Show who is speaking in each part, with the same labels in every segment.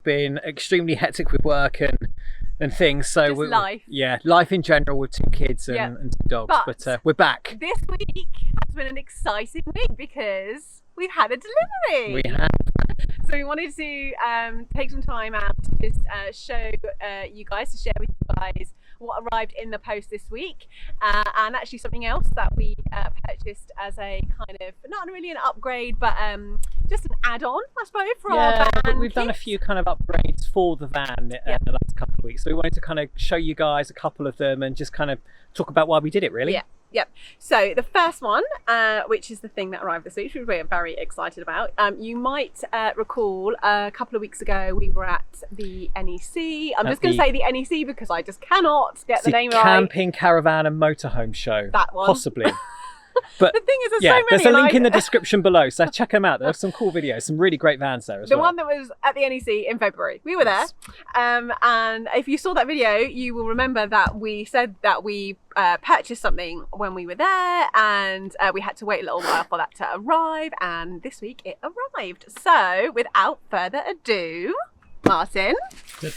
Speaker 1: been extremely hectic with work and things. So
Speaker 2: Just life.
Speaker 1: Yeah, life in general with 2 kids and 2 dogs. But we're back.
Speaker 2: This week has been an exciting week because we've had a delivery.
Speaker 1: We have.
Speaker 2: So we wanted to take some time out to just show you guys, to share with you guys what arrived in the post this week, and actually something else that we purchased as a kind of, not really an upgrade, but just an add-on, I suppose, for our van.
Speaker 1: We've done a few kind of upgrades for the van in the last couple of weeks, so we wanted to kind of show you guys a couple of them and just kind of talk about why we did it, really.
Speaker 2: Yep. So the first one, which is the thing that arrived this week, which we're very excited about. You might recall a couple of weeks ago we were at the NEC. I'm just going to say the NEC because I just cannot get the name right.
Speaker 1: Camping, Caravan and Motorhome Show.
Speaker 2: That one.
Speaker 1: Possibly. But
Speaker 2: the thing is, there's so many.
Speaker 1: There's a link in the description below, so check them out. There's some cool videos, some really great vans there as well.
Speaker 2: The one that was at the NEC in February, we were there, and if you saw that video, you will remember that we said that we purchased something when we were there, and we had to wait a little while for that to arrive, and this week it arrived. So without further ado, Martin. So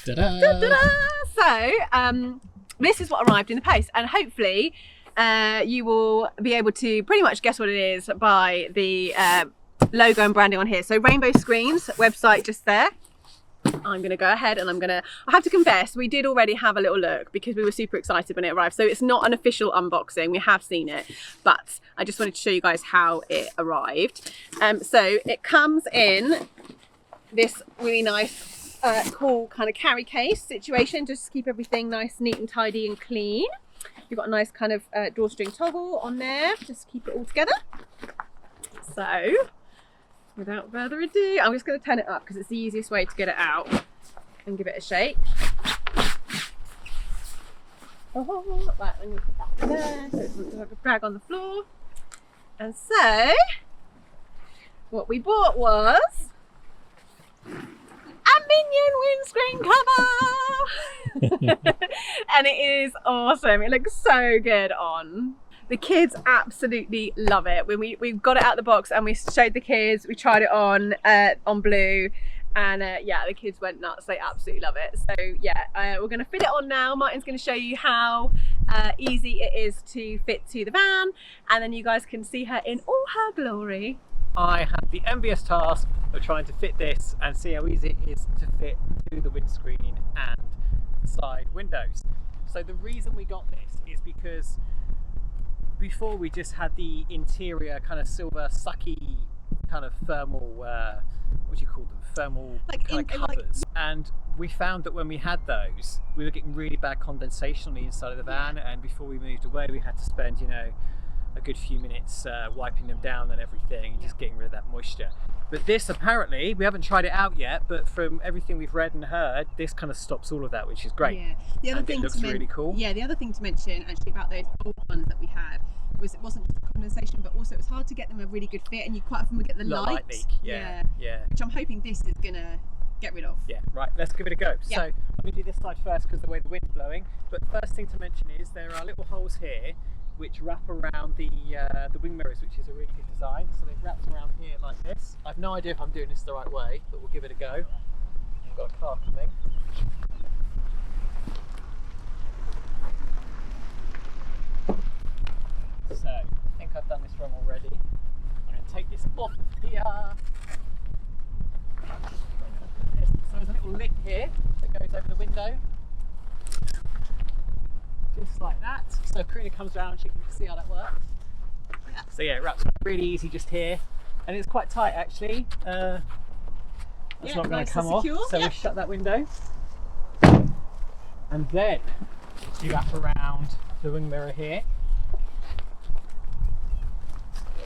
Speaker 2: this is what arrived in the post, and hopefully you will be able to pretty much guess what it is by the logo and branding on here. So Rainbow Screens website just there. I'm going to go ahead and I have to confess, we did already have a little look because we were super excited when it arrived. So it's not an official unboxing, we have seen it, but I just wanted to show you guys how it arrived. So it comes in this really nice, cool kind of carry case situation, just to keep everything nice, neat and tidy and clean. You've got a nice kind of drawstring toggle on there, just keep it all together. So, without further ado, I'm just going to turn it up because it's the easiest way to get it out and give it a shake. Oh, right, I'm going to put that there so it doesn't look like a drag on the floor. And so, what we bought was a Minion windscreen cover. And it is awesome. It looks so good on. The kids absolutely love it. When we got it out of the box and we showed the kids, we tried it on Blue, and yeah, the kids went nuts. They absolutely love it. So yeah, we're going to fit it on now. Martin's going to show you how easy it is to fit to the van, and then you guys can see her in all her glory.
Speaker 1: I had the envious task of trying to fit this and see how easy it is to fit to the windscreen and the side windows. So the reason we got this is because before we just had the interior kind of silver sucky kind of thermal, what do you call them? Thermal kind of covers. And we found that when we had those, we were getting really bad condensation on the inside of the van, and before we moved away we had to spend, you know, a good few minutes wiping them down and everything, and just getting rid of that moisture. But this, apparently, we haven't tried it out yet, but from everything we've read and heard, this kind of stops all of that, which is great.
Speaker 2: Yeah. The other thing
Speaker 1: it looks really cool.
Speaker 2: Yeah, the other thing to mention actually about those old ones that we had was it wasn't just condensation, but also it was hard to get them a really good fit, and you quite often would get the light
Speaker 1: leak. Yeah.
Speaker 2: Which I'm hoping this is gonna get rid of.
Speaker 1: Yeah, right, let's give it a go.
Speaker 2: Yeah.
Speaker 1: So I'm going to do this side first because of the way the wind's blowing, but the first thing to mention is there are little holes here which wrap around the wing mirrors, which is a really good design. So it wraps around here like this. I've no idea if I'm doing this the right way, but we'll give it a go. I've got a car coming. So I think I've done this wrong already. I'm going to take this off here. So there's a little lip here that goes over the window. Just like that. So Karina comes around, she can see how that works. So yeah, it wraps really easy just here, and it's quite tight actually. It's not going to come off. So we shut that window, and then you wrap around the wing mirror here.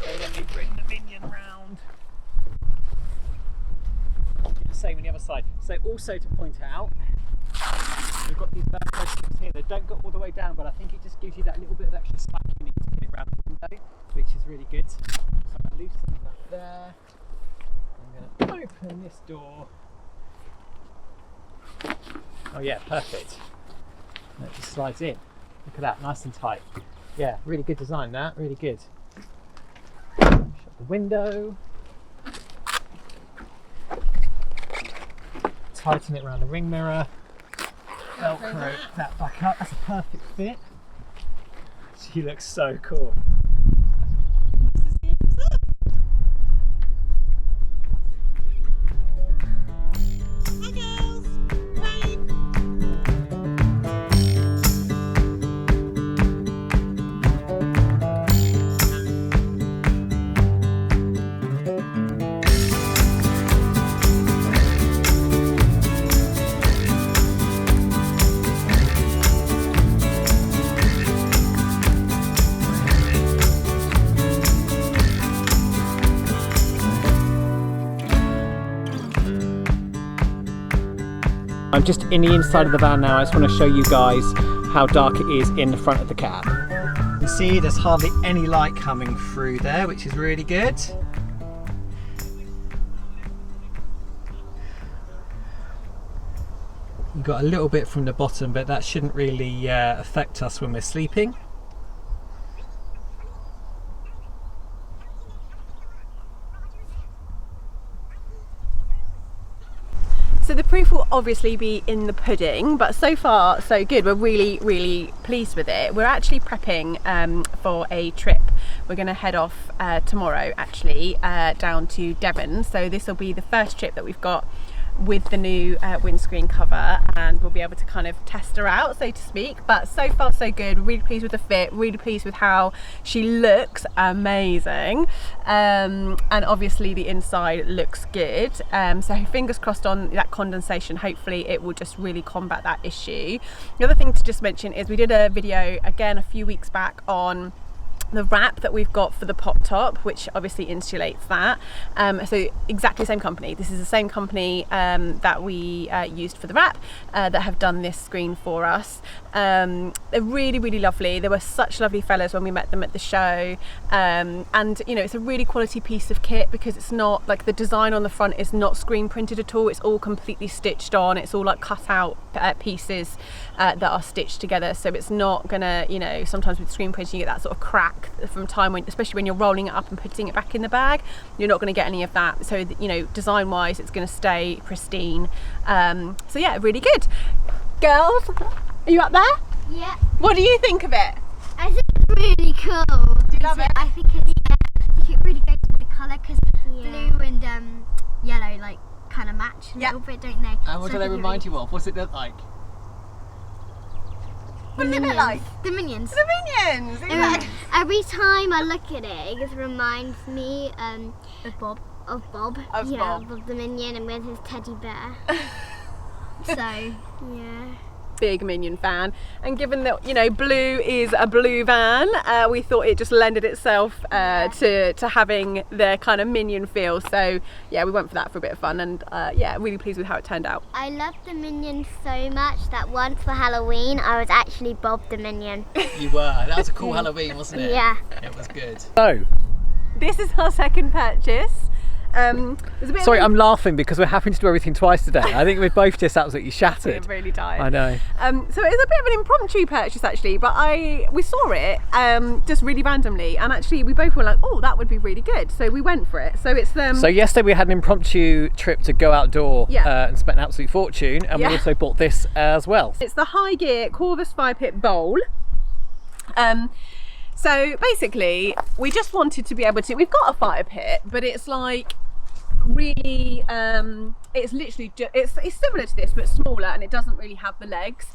Speaker 1: And then we bring the Minion round. Same on the other side. So also to point out, we've got these Velcro strips here. They don't go all the way down, but I think it just gives you that little bit of extra slack you need to get it around the window, which is really good. So I'm going to loosen that there. I'm going to open this door. Oh yeah, perfect. And it just slides in. Look at that, nice and tight. Yeah, really good design that, really good. Shut the window. tighten it around the ring mirror, Velcro that back up. That's a perfect fit. She looks so cool. I'm just in the inside of the van now. I just want to show you guys how dark it is in the front of the cab. You can see there's hardly any light coming through there, which is really good. You've got a little bit from the bottom, but that shouldn't really affect us when we're sleeping.
Speaker 2: So the proof will obviously be in the pudding, but so far so good. We're really pleased with it. We're actually prepping for a trip. We're going to head off tomorrow actually down to Devon. So this will be the first trip that we've got with the new windscreen cover, and we'll be able to kind of test her out, so to speak. But so far so good. We're really pleased with the fit, really pleased with how she looks. Amazing. And obviously the inside looks good, so fingers crossed on that condensation. Hopefully it will just really combat that issue. The other thing to just mention is we did a video again a few weeks back on the wrap that we've got for the pop top, which obviously insulates that. So exactly the same company. This is the same company that we used for the wrap that have done this screen for us. They're really lovely. They were such lovely fellas when we met them at the show, and you know, it's a really quality piece of kit because it's not like the design on the front is not screen printed at all. It's all completely stitched on. It's all like cut out pieces that are stitched together, so it's not gonna, you know, sometimes with screen printing you get that sort of crack from time when, especially when you're rolling it up and putting it back in the bag. You're not going to get any of that, so that, you know, design wise it's going to stay pristine. So yeah, really good. Girls, are you up there?
Speaker 3: Yeah.
Speaker 2: What do you think of it?
Speaker 3: I think it's really cool.
Speaker 2: Do you love it?
Speaker 3: I think it's, I think it really goes with the colour because blue and yellow like kind of match a little bit, don't they?
Speaker 1: And what do they remind you of? What's it look like?
Speaker 2: What does it look like?
Speaker 3: The Minions.
Speaker 2: The Minions! Exactly.
Speaker 3: Every time I look at it, it reminds me of Bob. Of Bob.
Speaker 2: Of Bob.
Speaker 3: Of the Minion and with his teddy bear. So, yeah.
Speaker 2: Big Minion fan, and given that, you know, blue is a blue van, we thought it just lended itself to having the kind of Minion feel. So yeah, we went for that for a bit of fun, and yeah, really pleased with how it turned out.
Speaker 3: I love the Minion so much that once for Halloween I was actually Bob the Minion.
Speaker 1: You were. That was a cool Halloween, wasn't it?
Speaker 3: Yeah.
Speaker 1: It was good. So,
Speaker 2: this is our second purchase.
Speaker 1: Sorry, I'm laughing because we're having to do everything twice today. I think we're both just absolutely shattered.
Speaker 2: We're really tired.
Speaker 1: I know.
Speaker 2: So it was a bit of an impromptu purchase actually, but we saw it just really randomly, and actually we both were like, oh, that would be really good, so we went for it. So it's
Speaker 1: So yesterday we had an impromptu trip to go outdoor and spent an absolute fortune, and we also bought this as well.
Speaker 2: It's the High Gear Corvus Fire Pit Bowl. So basically we just wanted to be able to, we've got a fire pit, but it's like really it's literally it's similar to this but smaller, and it doesn't really have the legs.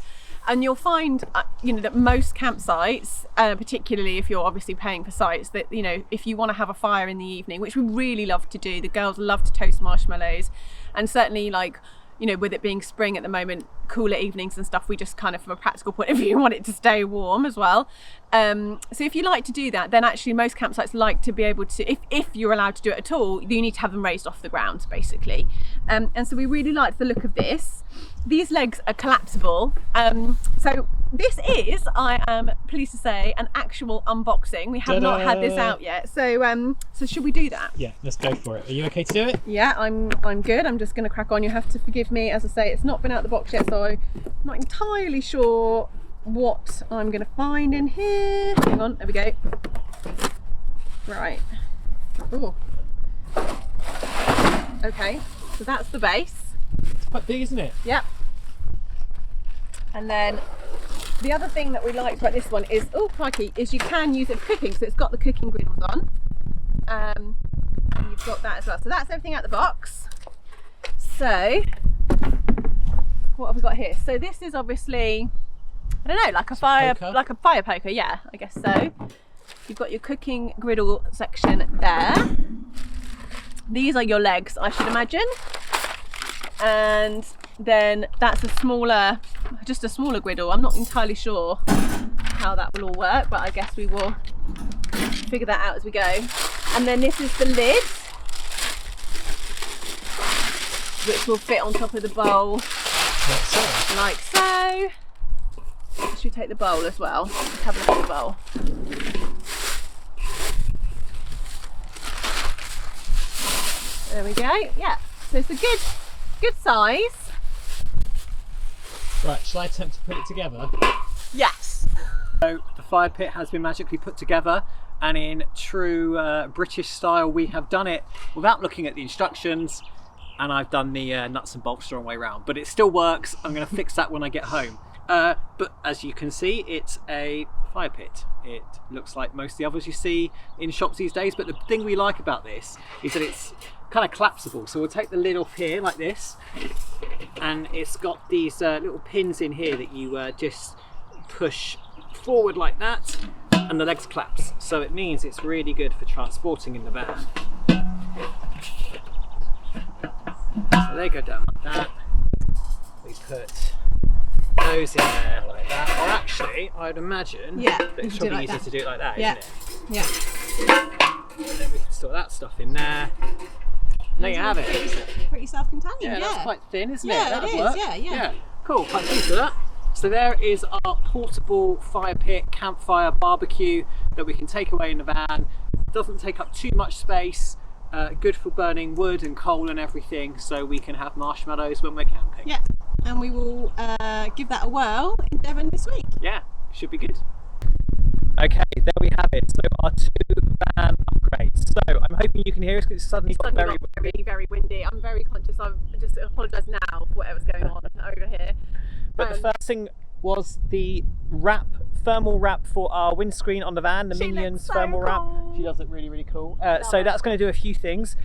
Speaker 2: And you'll find you know, that most campsites, particularly if you're obviously paying for sites, that, you know, if you want to have a fire in the evening, which we really love to do, the girls love to toast marshmallows, and certainly, like, you know, with it being spring at the moment, cooler evenings and stuff, we just kind of, from a practical point of view, want it to stay warm as well. So if you like to do that, then actually most campsites like to be able to, if you're allowed to do it at all, you need to have them raised off the ground basically. And so we really liked the look of this. These legs are collapsible. So this is, I am pleased to say, an actual unboxing. We have not had this out yet. So so should we do that?
Speaker 1: Yeah, let's go for it. Are you okay to do it?
Speaker 2: Yeah, I'm good. I'm just going to crack on. You have to forgive me. As I say, it's not been out of the box yet, so I'm not entirely sure what I'm going to find in here. Hang on, there we go. Right. Ooh. Okay, so that's the base.
Speaker 1: quite big, isn't it?
Speaker 2: Yep. And then the other thing that we liked about this one is, oh crikey, is you can use it for cooking. So it's got the cooking griddles on. And you've got that as well. So that's everything out the box. So what have we got here? So this is obviously, I don't know, like a fire poker. Yeah, I guess so. You've got your cooking griddle section there. These are your legs, I should imagine. And then that's just a smaller griddle. I'm not entirely sure how that will all work, but I guess we will figure that out as we go. And then this is the lid, which will fit on top of the bowl, like so. Should we take the bowl as well? Let's have a look at the bowl. There we go. Yeah, so it's a good size.
Speaker 1: Right, shall I attempt to put it together?
Speaker 2: Yes.
Speaker 1: So the fire pit has been magically put together, and in true British style, we have done it without looking at the instructions, and I've done the nuts and bolts the wrong way around, but it still works. I'm going to fix that when I get home. But as you can see, it's a fire pit. It looks like most of the others you see in shops these days, but the thing we like about this is that it's kind of collapsible. So we'll take the lid off here like this, and it's got these little pins in here that you just push forward like that, and the legs collapse. So it means it's really good for transporting in the van. So they go down like that. We put those in there like that. Or actually, I'd imagine that it's probably easier to do it like that, isn't it?
Speaker 2: Yeah.
Speaker 1: And then we can store that stuff in there. And there you have it.
Speaker 2: Pretty self-contained.
Speaker 1: Yeah, that's quite thin, isn't it?
Speaker 2: Yeah,
Speaker 1: That'll
Speaker 2: it is.
Speaker 1: work.
Speaker 2: Yeah.
Speaker 1: Cool, quite pleased with that. So there is our portable fire pit, campfire, barbecue that we can take away in the van. Doesn't take up too much space. Good for burning wood and coal and everything, so we can have marshmallows when we're camping.
Speaker 2: Yeah, and we will give that a whirl in Devon this week.
Speaker 1: Yeah, should be good. Okay, there we have it. So our 2 van upgrades. So I'm hoping you can hear us because it's suddenly got very
Speaker 2: windy. I'm very conscious. I just apologise now for whatever's going on over here.
Speaker 1: But the first thing was the thermal wrap for our windscreen on the van, the Minion thermal wrap. She does look really, really cool. So that's going to do a few things.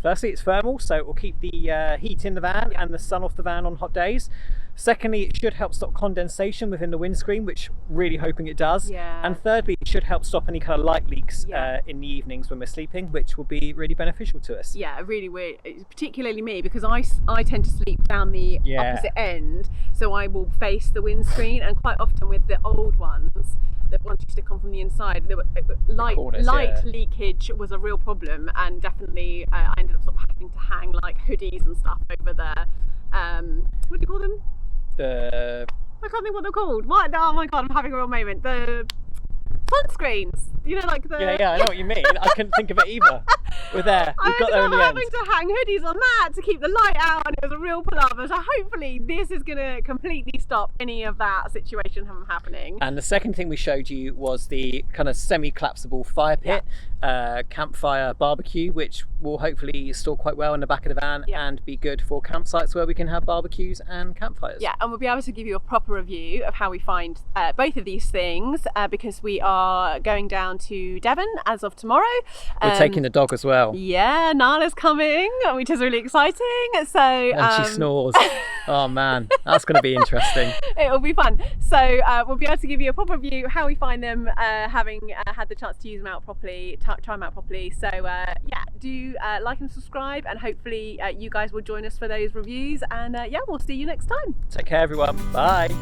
Speaker 1: Firstly, it's thermal, so it will keep the heat in the van and the sun off the van on hot days. Secondly, it should help stop condensation within the windscreen, which really hoping it does.
Speaker 2: Yeah.
Speaker 1: And thirdly, it should help stop any kind of light leaks in the evenings when we're sleeping, which will be really beneficial to us.
Speaker 2: Yeah, really weird, particularly me, because I tend to sleep down the opposite end, so I will face the windscreen, and quite often with the old ones, the ones you stick on from the inside, there were, light leakage was a real problem, and definitely I ended up sort of having to hang like hoodies and stuff over there. What do you call them? I can't think what they're called. What? Oh my god, I'm having a real moment. The sunscreens, you know, like the...
Speaker 1: Yeah, I know what you mean. I couldn't think of it either. We're there. We've got there in the end.
Speaker 2: I ended up having to hang hoodies on that to keep the light out, and it was a real palaver. So hopefully this is going to completely stop any of that situation from happening.
Speaker 1: And the second thing we showed you was the kind of semi-collapsible fire pit, campfire barbecue, which will hopefully store quite well in the back of the van and be good for campsites where we can have barbecues and campfires.
Speaker 2: Yeah, and we'll be able to give you a proper review of how we find both of these things because we are going down to Devon as of tomorrow.
Speaker 1: We're taking the dog as well.
Speaker 2: Yeah, Nala's coming, which is really exciting. So
Speaker 1: and she snores. Oh man, that's going to be interesting.
Speaker 2: It'll be fun. So we'll be able to give you a proper review how we find them, having had the chance to use them out properly, try them out properly. So yeah, do like and subscribe, and hopefully you guys will join us for those reviews. And yeah, we'll see you next time.
Speaker 1: Take care, everyone. Bye.